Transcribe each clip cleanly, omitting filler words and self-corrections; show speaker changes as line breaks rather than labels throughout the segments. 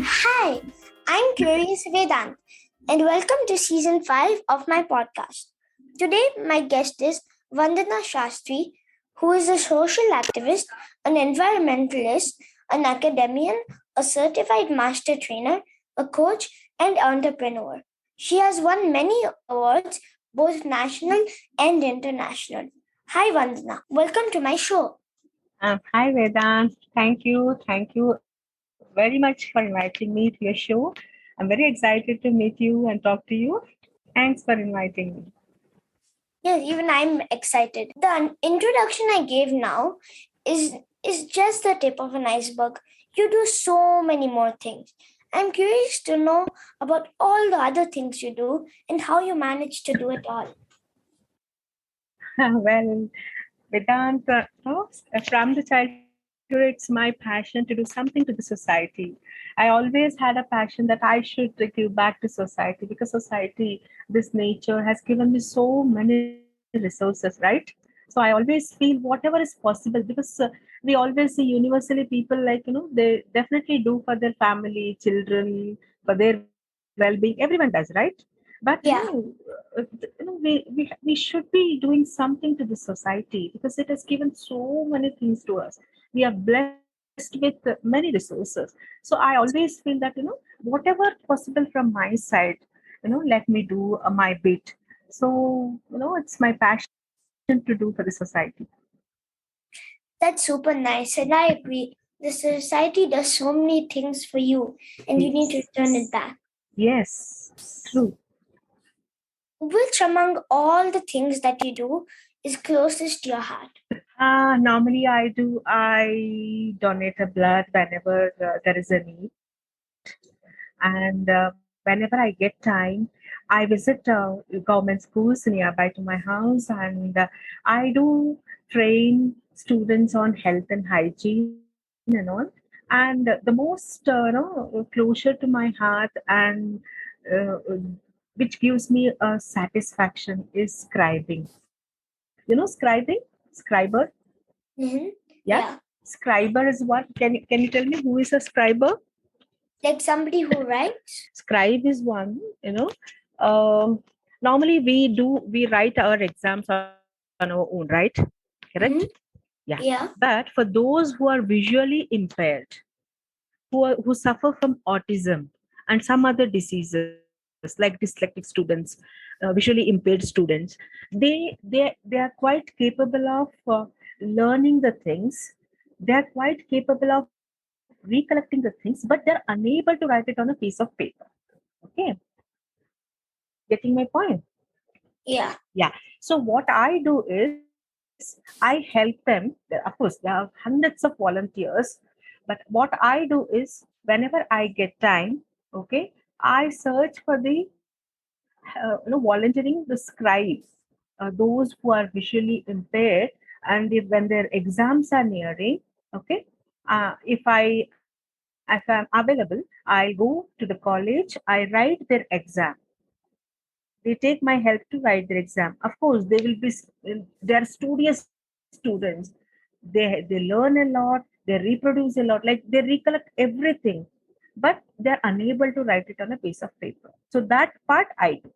Hi, I'm Curious Vedant, and welcome to season 5 of my podcast. Today, my guest is Vandana Shastry, who is a social activist, an environmentalist, an academician, a certified master trainer, a coach, and entrepreneur. She has won many awards, both national and international. Hi, Vandana. Welcome to my show.
Hi, Vedant. Thank you. Thank you very much for inviting me to your show. I'm very excited to meet you and talk to you. Thanks for inviting me.
Yes, even I'm excited. The introduction I gave now is is just the tip of an iceberg. You do so many more things. I'm curious to know about all the other things you do and how you manage to do it all.
Well, Vedant, from the childhood, it's my passion to do something to the society. I always had a passion that I should give back to society because society, this nature has given me so many resources, right? So I always feel whatever is possible because we always see universally people like, they definitely do for their family, children, for their well-being. Everyone does, right? But
Yeah,
we should be doing something to the society because it has given so many things to us. We are blessed with many resources. So I always feel that whatever possible from my side, let me do my bit. So it's my passion to do for the society.
that's super nice, and I agree. The society does so many things for you, and you need to
Yes,
return it back.
yes, true.
Which among all the things that you do is closest to your heart?
Normally, I donate a blood whenever there is a need, and whenever I get time, I visit government schools nearby to my house, and I do train students on health and hygiene and all. And the most closer to my heart and uh, which gives me a satisfaction is scribing. Scribing, scriber.
Mm-hmm.
Yeah,
Yeah,
scriber is what? Can you tell me who is a scriber?
like somebody who writes.
Scribe is one. Um, Normally we write our exams on our own, right? Correct?
Mm-hmm.
Yeah.
Yeah.
But for those who are visually impaired, who suffer from autism and some other diseases like dyslexic students, visually impaired students, they are quite capable of learning the things. They are quite capable of recollecting the things, but they're unable to write it on a piece of paper. Okay, getting my point?
Yeah.
Yeah. So what I do is I help them. Of course, there are hundreds of volunteers, but what I do is whenever I get time, okay, I search for the volunteering the scribes, those who are visually impaired, and when their exams are nearing, okay, if I'm available, I go to the college, I write their exam. They take my help to write their exam. Of course, they are studious students. They learn a lot, they reproduce a lot, like they recollect everything, but they're unable to write it on a piece of paper. So that part I do.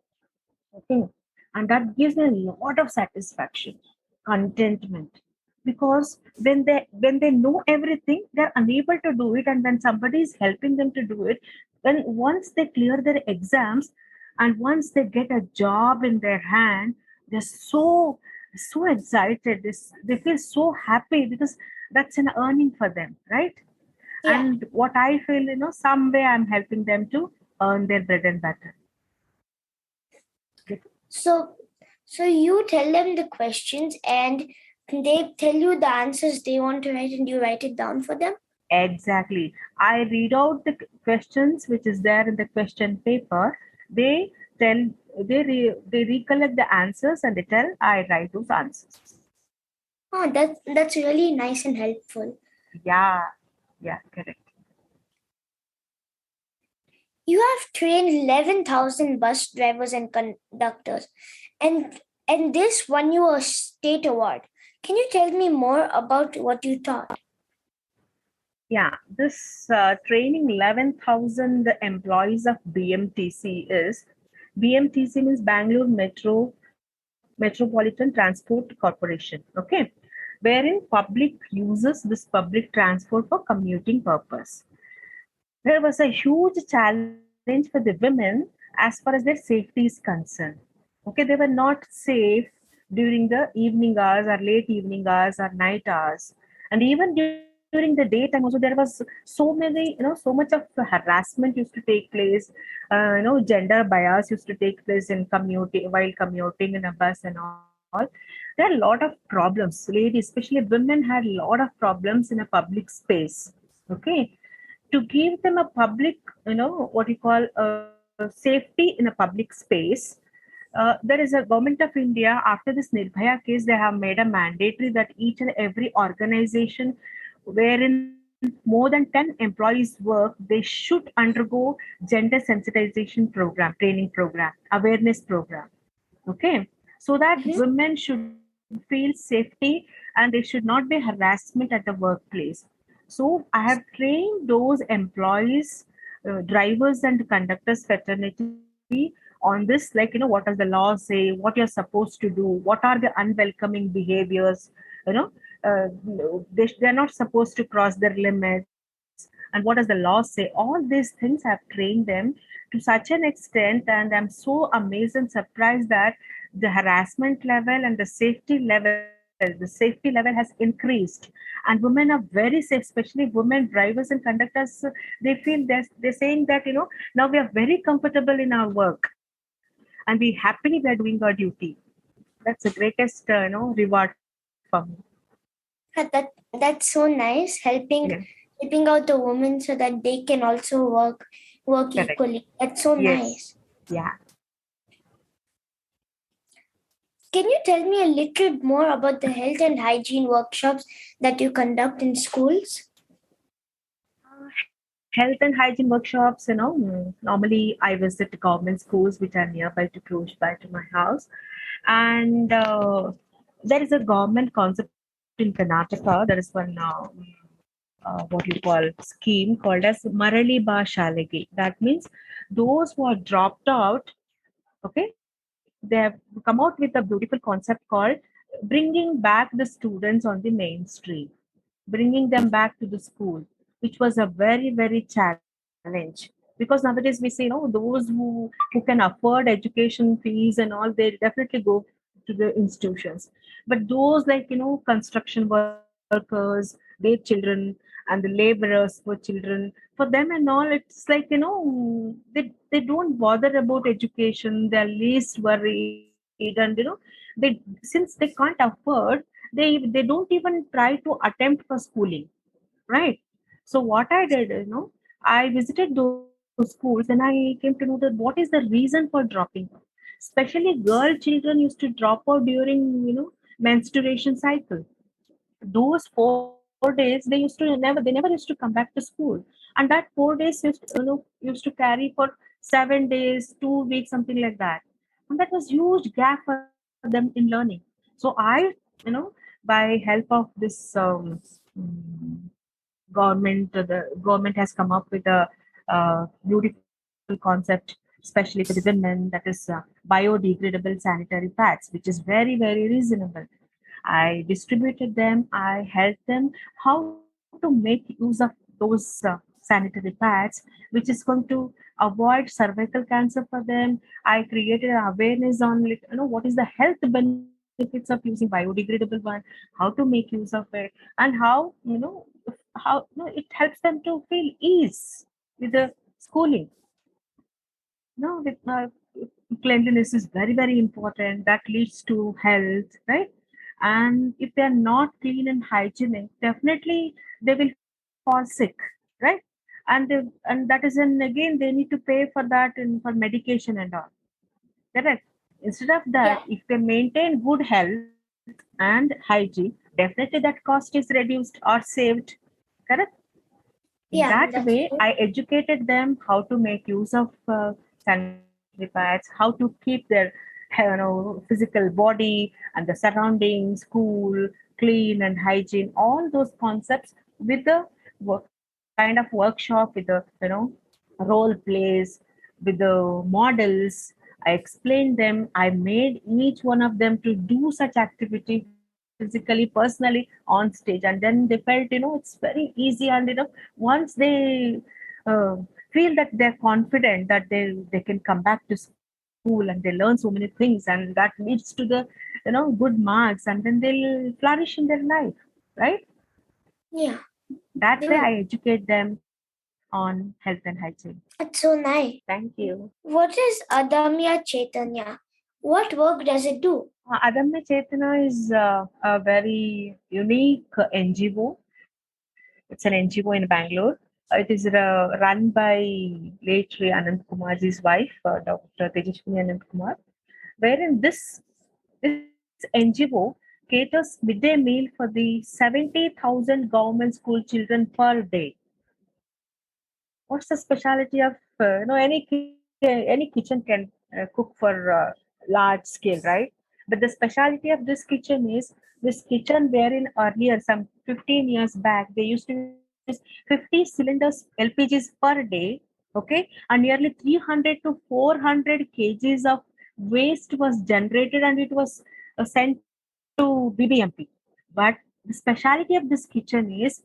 Okay. And that gives me a lot of satisfaction, contentment. Because when they know everything, they're unable to do it, and when somebody is helping them to do it, when once they clear their exams and once they get a job in their hand, they're so excited. They feel so happy because that's an earning for them, right?
Yeah.
And what I feel, some way I'm helping them to earn their bread and butter.
So so you tell them the questions and they tell you the answers they want to write and you write it down for them?
Exactly. I read out the questions which is there in the question paper. They tell they recollect the answers and they tell I write those answers.
Oh, that's really nice and helpful.
Yeah, yeah, correct.
You have trained 11,000 bus drivers and conductors. And and this won you a state award. Can you tell me more about what you taught?
Yeah, this training 11,000 employees of BMTC is BMTC means Bangalore Metropolitan Transport Corporation. Okay, wherein public uses this public transport for commuting purpose. There was a huge challenge for the women as far as their safety is concerned. Okay, they were not safe during the evening hours or late evening hours or night hours. And even during the daytime also there was so many, so much of harassment used to take place. Gender bias used to take place in commuting while commuting in a bus and all. There are a lot of problems. Ladies, especially women, had a lot of problems in a public space. Okay, to give them a public, what you call safety in a public space. There is a government of India, after this Nirbhaya case, they have made a mandatory that each and every organization wherein more than 10 employees work, they should undergo gender sensitization program, training program, awareness program. Okay, so that
Mhm.
women should feel safety and there should not be harassment at the workplace. So I have trained those employees, drivers and conductors fraternity on this, like, what does the law say, what you're supposed to do, what are the unwelcoming behaviors, you know, uh, they're not supposed to cross their limits, and what does the law say. All these things I've trained them to such an extent, and I'm so amazed and surprised that the harassment level and the safety level has increased, and women are very safe, especially women drivers and conductors. They feel they're saying that, now we are very comfortable in our work and we happily we are doing our duty. That's the greatest reward for me.
That's so nice,
Yeah,
helping out the women so that they can also work
correct.
equally. That's so
Yes.
nice.
Yeah.
Can you tell me a little more about the health and hygiene workshops that you conduct in schools?
Health and hygiene workshops, normally I visit government schools which are nearby to close by to my house. And there is a government concept in Karnataka. There is one what you call scheme called as Marali Ba Shalagi. That means those who are dropped out, okay, they have come out with a beautiful concept called bringing back the students on the mainstream, bringing them back to the school, which was a very, very challenge. Because nowadays we see, those who can afford education fees and all, they definitely go to the institutions. But those, like, construction workers, their children, and the laborers for children, for them and all, it's like, they don't bother about education. They're least worried, and since they can't afford, they don't even try to attempt for schooling, right? So what I did, I visited those schools and I came to know that what is the reason for dropping out. Especially girl children used to drop out during, menstruation cycle. Those 4 days they used to never used to come back to school, and that 4 days used to carry for 7 days, 2 weeks, something like that. And that was huge gap for them in learning. So I, you know by help of this mm, government, the government has come up with a beautiful concept, especially for the women, that is biodegradable sanitary pads, which is very, very reasonable. I distributed them, I helped them how to make use of those sanitary pads, which is going to avoid cervical cancer for them. I created an awareness on, like, what is the health benefits of using biodegradable one, how to make use of it, and how it helps them to feel ease with the schooling. With cleanliness is very, very important. That leads to health, right? And if they are not clean and hygienic, definitely they will fall sick, right? And that is, and again they need to pay for that and for medication and all. Correct. Instead of that,
Yeah,
if they maintain good health and hygiene, definitely that cost is reduced or saved. Correct. In that
yeah, that's
way,
true.
I educated them how to make use of sanitary pads, how to keep their health physical body and the surroundings, cool, clean, and hygiene. All those concepts with the kind of workshop with the role plays with the models. I explained them. I made each one of them to do such activity physically, personally on stage, and then they felt it's very easy. And once they feel that they're confident that they can come back to school and they learn so many things, and that leads to the good marks, and then they'll flourish in their life, right?
Yeah,
That
they
way
will.
I educate them on health and hygiene.
It's so nice.
Thank you.
What is Adamya Chaitanya? What work does it do?
Adamya Chetana is a very unique NGO. It's an NGO in Bangalore. It is run by late Shri Anand Kumarji's wife, Dr. Tejashwini Anand Kumar, wherein this NGO caters midday meal for the 70,000 government school children per day. What's the specialty of any kitchen can cook for large scale, right? But the specialty of this kitchen is this kitchen wherein earlier some 15 years back they used to use 50 cylinders LPGs per day, okay, and nearly 300 to 400 kgs of waste was generated, and it was sent to BBMP. But the specialty of this kitchen is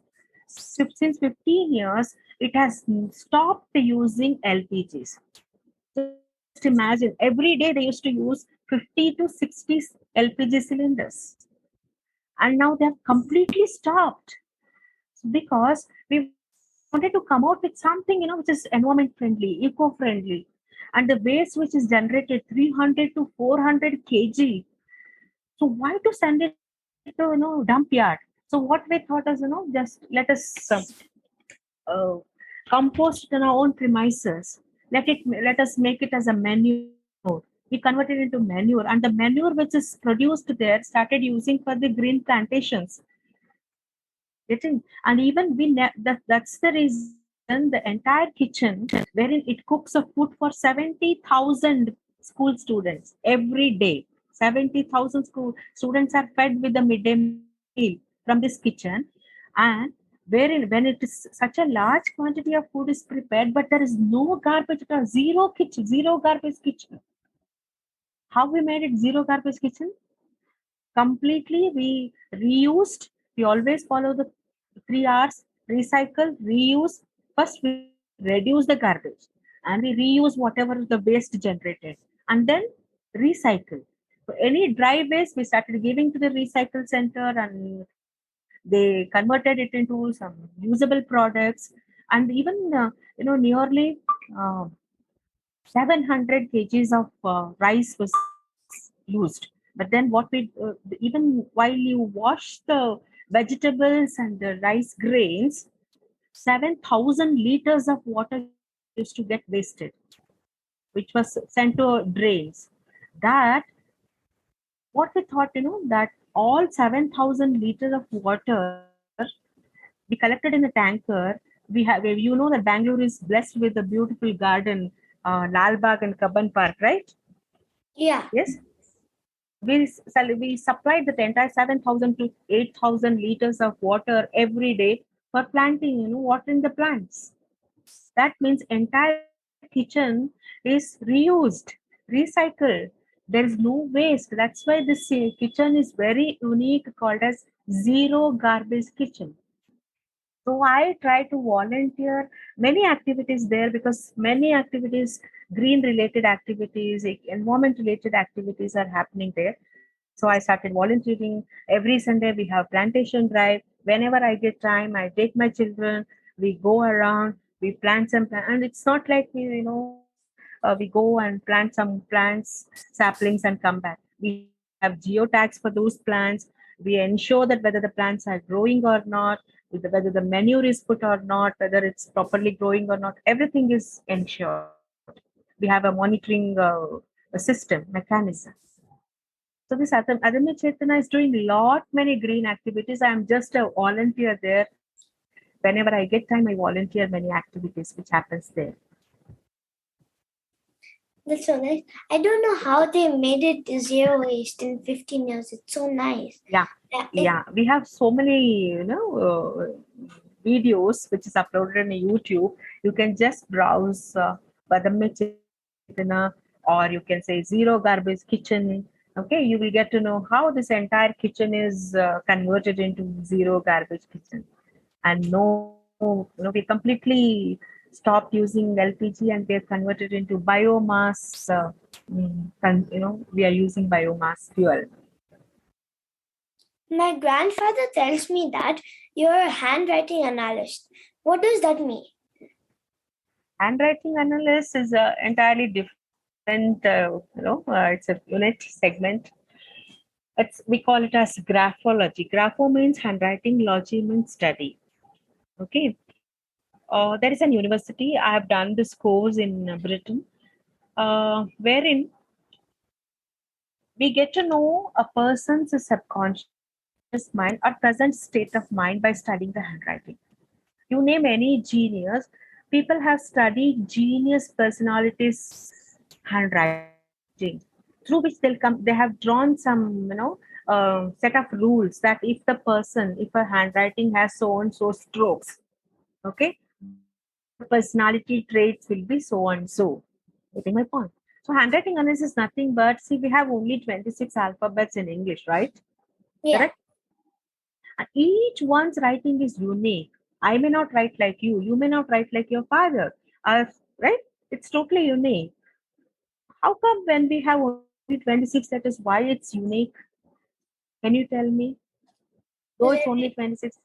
since 15 years it has stopped using LPGs. Just imagine, every day they used to use 50 to 60 LPG cylinders, and now they have completely stopped because we wanted to come out with something which is environment friendly, eco friendly, and the waste which is generated 300 to 400 kg. So why to send it to dump yard? So what we thought is just let us uh, compost it on our own premises. Let us make it as a manure. We converted it into manure, and the manure which is produced there started using for the green plantations. Getting, and even that's the reason the entire kitchen wherein it cooks a food for 70,000 school students every day. 70,000 school students are fed with the midday meal from this kitchen, and wherein when it is such a large quantity of food is prepared, but there is no garbage at all, zero kitchen, zero garbage kitchen. How we made it zero garbage kitchen? Completely we reused. We always follow the 3 R's: recycle, reuse. First we reduce the garbage, and we reuse whatever the waste generated, and then recycle. So any dry waste we started giving to the recycle center, and they converted it into some usable products. And even nearly uh, 700 kgs of rice was used. But then what we even while you wash the vegetables and the rice grains, 7,000 liters of water used to get wasted, which was sent to drains. That what we thought, that all 7,000 liters of water we collected in a tanker. We have, that Bangalore is blessed with a beautiful garden, Lal Bagh and Kabban Park, right?
Yeah.
Yes. We supplied the entire 7,000 to 8,000 liters of water every day for planting, watering the plants. That means entire kitchen is reused, recycled. There is no waste. That's why this kitchen is very unique, called as zero garbage kitchen. So I try to volunteer many activities there, because many activities, green related activities, environment related activities are happening there. So I started volunteering. Every Sunday we have plantation drive. Whenever I get time, I take my children. We go around. We plant some plants, and it's not like we go and plant some plants, saplings, and come back. We have geotags for those plants. We ensure that whether the plants are growing or not, whether the manure is put or not, whether it's properly growing or not. Everything is ensured. We have a monitoring a system, mechanism. So this Adamya Chetana is doing lot many green activities. I am just a volunteer there. Whenever I get time, I volunteer many activities which happens there.
That's so nice. I don't know how they made it zero waste in 15 years. It's so nice.
Yeah,
It,
yeah. We have so many, videos which is uploaded on YouTube. You can just browse Badame Chetina, or you can say Zero Garbage Kitchen. Okay, you will get to know how this entire kitchen is converted into zero garbage kitchen. And no, we completely stopped using LPG and we are converted into biomass. We are using biomass fuel.
my grandfather tells me that you're a handwriting analyst. What does that mean?
Handwriting analysis is a entirely different, it's a unit segment. We call it as graphology. Grapho means handwriting, logy means study. Okay. There is an university. I have done this course in Britain, wherein we get to know a person's subconscious mind or present state of mind by studying the handwriting. You name any genius, people have studied genius personalities' handwriting, through which they have drawn some, set of rules that if a handwriting has so and so strokes, okay, the personality traits will be so and so. Getting my point? So handwriting analysis is nothing but, see, we have only 26 alphabets in English, right?
Yeah.
Correct? And each one's writing is unique. I may not write like you may not write like your father. Right? It's totally unique. How come when we have only 26 letters, why it's unique? Can you tell me? Though
Because,
it's only 26.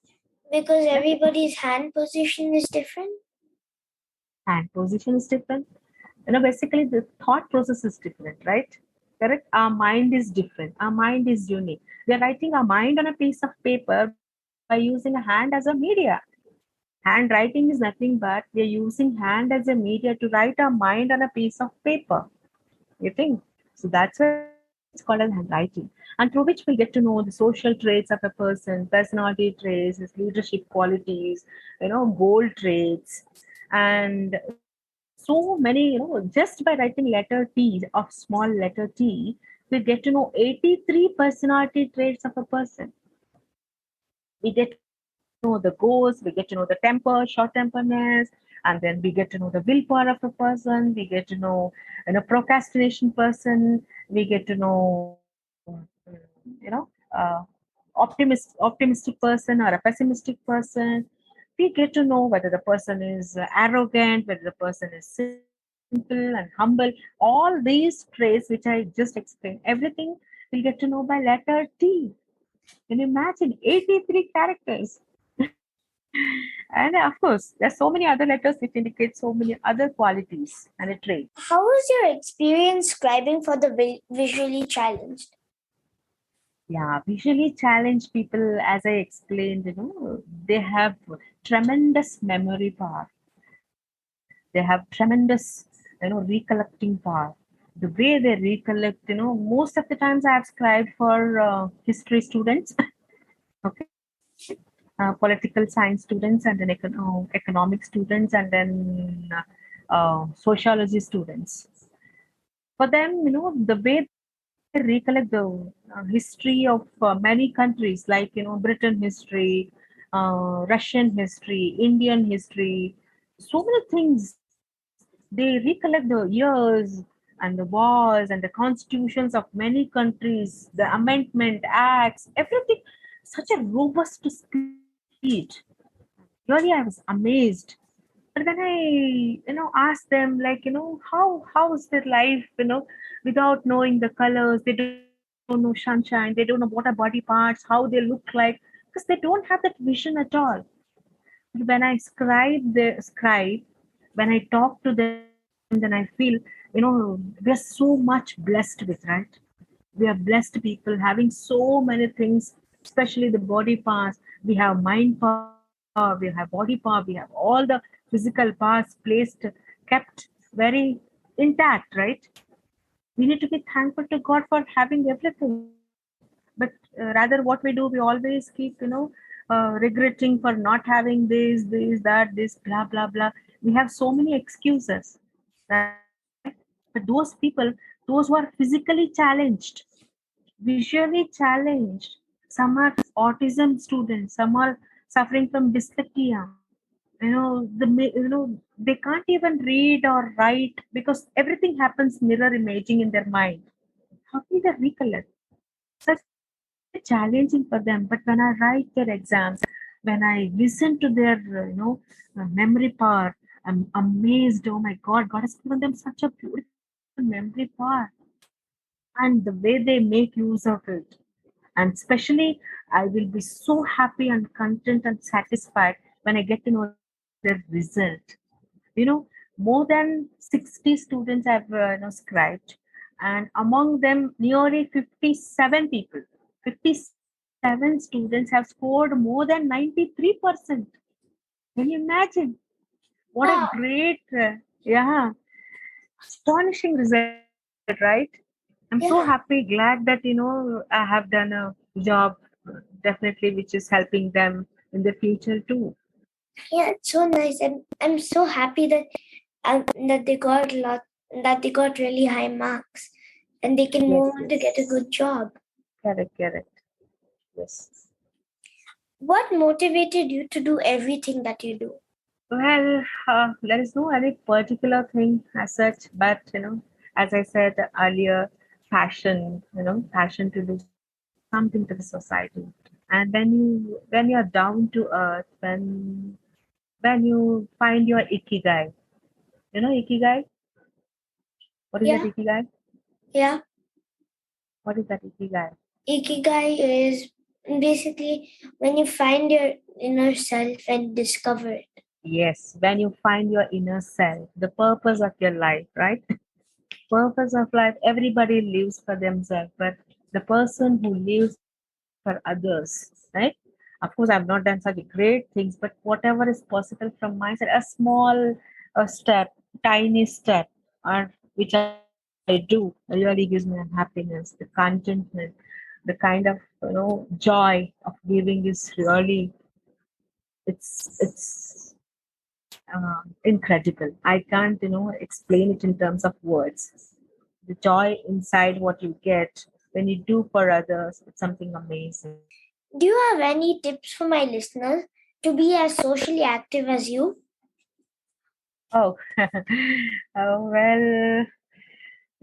because
Yeah?
everybody's hand position is different.
Hand position is different. Basically the thought process is different, right? Correct. Our mind is different, our mind is unique. We are writing our mind on a piece of paper by using a hand as a media. Handwriting is nothing but we are using hand as a media to write our mind on a piece of paper. You think? So that's why it's called as handwriting, and through which we'll get to know the social traits of a person, personality traits, his leadership qualities, goal traits, and so many, just by writing letter T of small letter T, we get to know 83 personality traits of a person. We get to know the goals, we get to know the temper, short temperness, and then we get to know the willpower of a person, we get to know, procrastination person, we get to know, optimistic person or a pessimistic person. We get to know whether the person is arrogant, whether the person is simple and humble. All these traits which I just explained, everything we'll get to know by letter T. Can you imagine 83 characters? And of course, there's so many other letters which indicate so many other qualities and a trait.
How was your experience scribing for the visually challenged?
Yeah, visually challenged people, as I explained, they have tremendous memory power. They have tremendous, recollecting power. The way they recollect, most of the times I have scribed for history students, okay, political science students, and then economic students, and then sociology students. For them, the way they recollect the history of many countries, like Britain history, Russian history, Indian history, so many things. They recollect the years and the wars and the constitutions of many countries, the amendment acts, everything. Such a robust speed. Really, I was amazed. But when I, asked them, like, how is their life, without knowing the colors, they don't know sunshine, they don't know what are body parts, how they look like, because they don't have that vision at all. But when I scribe, when I talk to them, then I feel, we're so much blessed with, right? We are blessed people having so many things, especially the body parts. We have mind power, we have body power, we have all the physical parts kept very intact, right? We need to be thankful to God for having everything. But rather, what we do, we always keep, regretting for not having this, that, this, blah, blah, blah. We have so many excuses, right? But those people, those who are physically challenged, visually challenged, some are autism students, some are suffering from dyslexia. They can't even read or write because everything happens mirror imaging in their mind. How can they recollect? Such a challenging for them. But when I write their exams, when I listen to their memory power, I'm amazed. Oh my God, God has given them such a beautiful memory power, and the way they make use of it. And especially, I will be so happy and content and satisfied when I get to know their result. More than 60 students have scribed, and among them nearly 57 people, 57 students have scored more than 93%. Can you imagine? What a
Wow.
great yeah, astonishing result, right? I'm so happy,
Yeah.
glad that I have done a job, definitely, which is helping them in the future too.
Yeah, it's so nice. I'm so happy that they got that they got really high marks and they can
Yes,
move on to get a
yes,
good job.
correct, yes.
What motivated you to do everything that you do?
Well, there is no any particular thing as such, but as I said earlier, passion to do something to the society. And when you're down to earth, when you find your ikigai, ikigai. What is that
Yeah,
ikigai?
yeah.
What is that ikigai?
Ikigai is basically when you find your inner self and discover it.
Yes, when you find your inner self, the purpose of your life, right? Purpose of life, everybody lives for themselves, but the person who lives for others, right? Of course, I've not done such great things, but whatever is possible from my side, a small step, tiny step, or which I do, really gives me happiness, the contentment, the kind of joy of giving is really, it's incredible. I can't explain it in terms of words. The joy inside what you get when you do for others, it's something amazing.
Do you have any tips for my listeners to be as socially active as you?
Oh, well,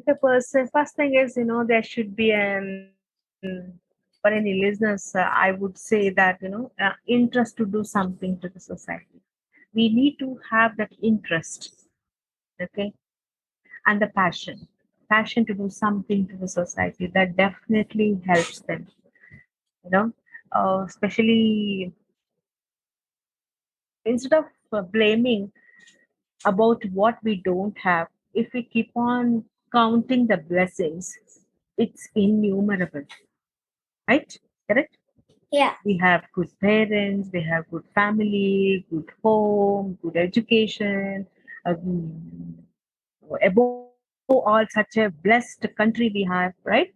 the person, first thing is, there should be for any listeners, I would say that, interest to do something to the society. We need to have that interest, okay, and the passion to do something to the society that definitely helps them, you know, especially instead of blaming about what we don't have, if we keep on counting the blessings, it's innumerable, right? Correct?
Yeah,
We have good parents, we have good family, good home, good education, above all, such a blessed country we have, right?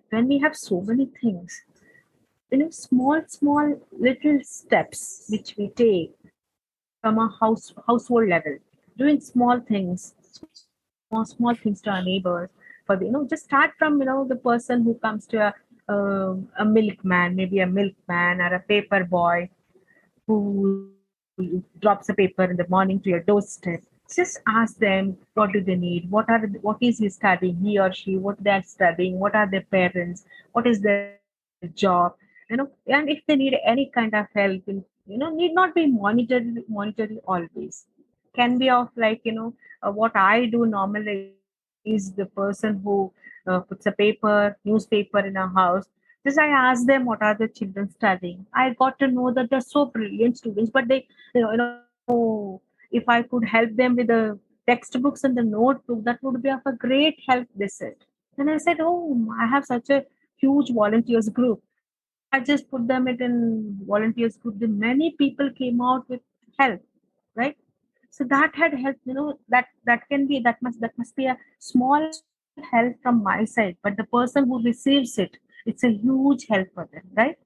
When we have so many things, small little steps which we take from a household level, doing small things to our neighbors, for just start from the person who comes to a milkman, maybe a milkman or a paper boy who drops a paper in the morning to your doorstep. Just ask them what do they need, what is he studying, he or she, what they are studying, what are their parents, what is their job, and if they need any kind of help, need not be monetary always. Can be of like what I do normally is the person who puts a newspaper in a house. Just I ask them what are the children studying. I got to know that they're so brilliant students, but they, if I could help them with the textbooks and the notebook, that would be of a great help, they said. And I said, oh, I have such a huge volunteers group. I just put them in volunteers group. The many people came out with help, right? So that had helped. That must be a small help from my side, but the person who receives it, it's a huge help for them, right?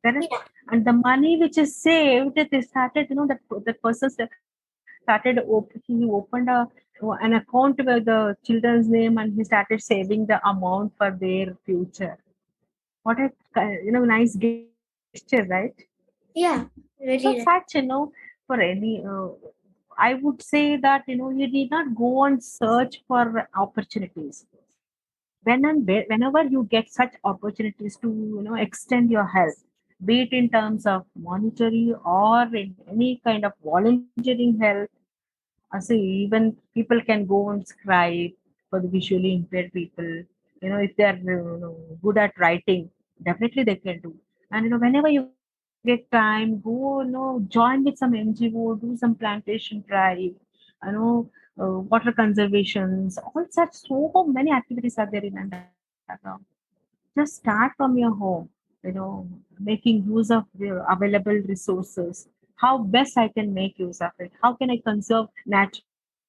Correct?
yeah,
And the money which is saved, they started, that person started he opened a an account with the children's name, and he started saving the amount for their future. What a nice gesture, right?
Yeah,
So
very
such,
right.
for any, I would say that you need not go and search for opportunities. Whenever you get such opportunities to extend your help, be it in terms of monetary or in any kind of volunteering help. I see even people can go and scribe for the visually impaired people. If they are good at writing, definitely they can do. And whenever you get time, go join with some NGO, do some plantation drive. Water conservations, all such so many activities are there in Andhra. Just start from your home, making use of the available resources. How best I can make use of it? How can I conserve natural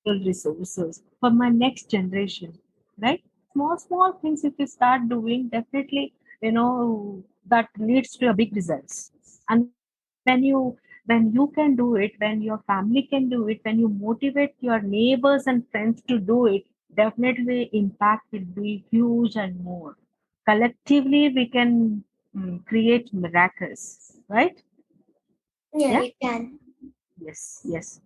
resources for my next generation? Right? Small things if you start doing, definitely, that leads to a big results. And when you can do it, when your family can do it, when you motivate your neighbors and friends to do it, definitely the impact will be huge and more. Collectively we can create miracles, right?
Yeah,
Yeah.
you can.
Yes.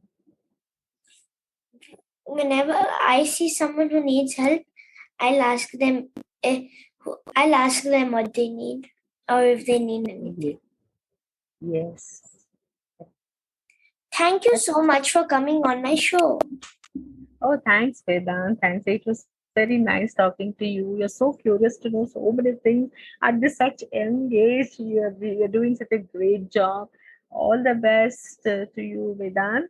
Whenever I see someone who needs help, I'll ask them. I'll ask them what they need or if they need anything.
Ye- yes.
Thank you so much for coming on my show.
Oh, thanks, Vedant. Thanks. It was very nice talking to you. You're so curious to know so many things at this such young age. You're doing such a great job. All the best to you, Vedant.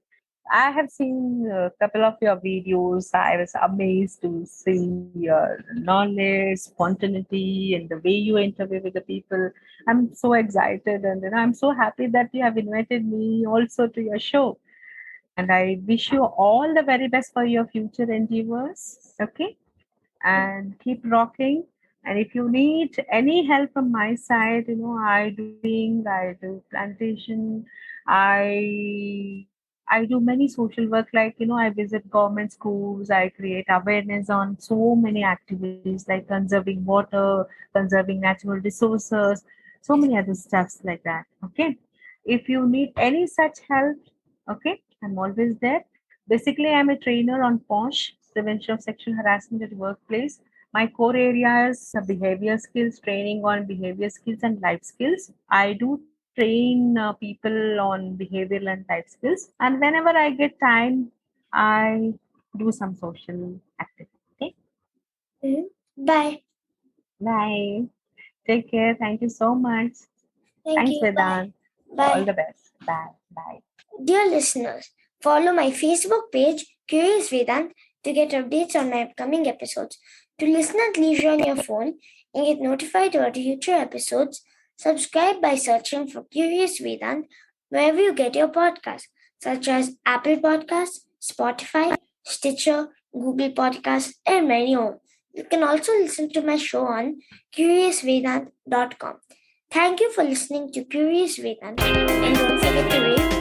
I have seen a couple of your videos. I was amazed to see your knowledge, spontaneity, and the way you interview with the people. I'm so excited, and I'm so happy that you have invited me also to your show. And I wish you all the very best for your future endeavors. Okay, and keep rocking. And if you need any help from my side, I do plantation, I I do many social work, like I visit government schools, I create awareness on so many activities like conserving water, conserving natural resources, so many other stuffs like that. Okay. If you need any such help, okay, I'm always there. Basically, I'm a trainer on POSH, prevention of sexual harassment at workplace. My core areas are behavior skills, training on behavior skills and life skills. I do train people on behavioral and life skills. And whenever I get time, I do some social activity. Okay?
Mhm. Bye.
Bye. Take care. Thank you so much.
Thank
Thanks,
you. Bye.
Vedant. All
Bye.
the best. Bye. Bye.
Dear listeners, follow my Facebook page, Curious Vedant, to get updates on my upcoming episodes. To listen at leisure on your phone and get notified about future episodes, subscribe by searching for Curious Vedant wherever you get your podcasts, such as Apple Podcasts, Spotify, Stitcher, Google Podcasts, and many more. You can also listen to my show on curiousvedant.com. Thank you for listening to Curious Vedant, and don't forget to rate,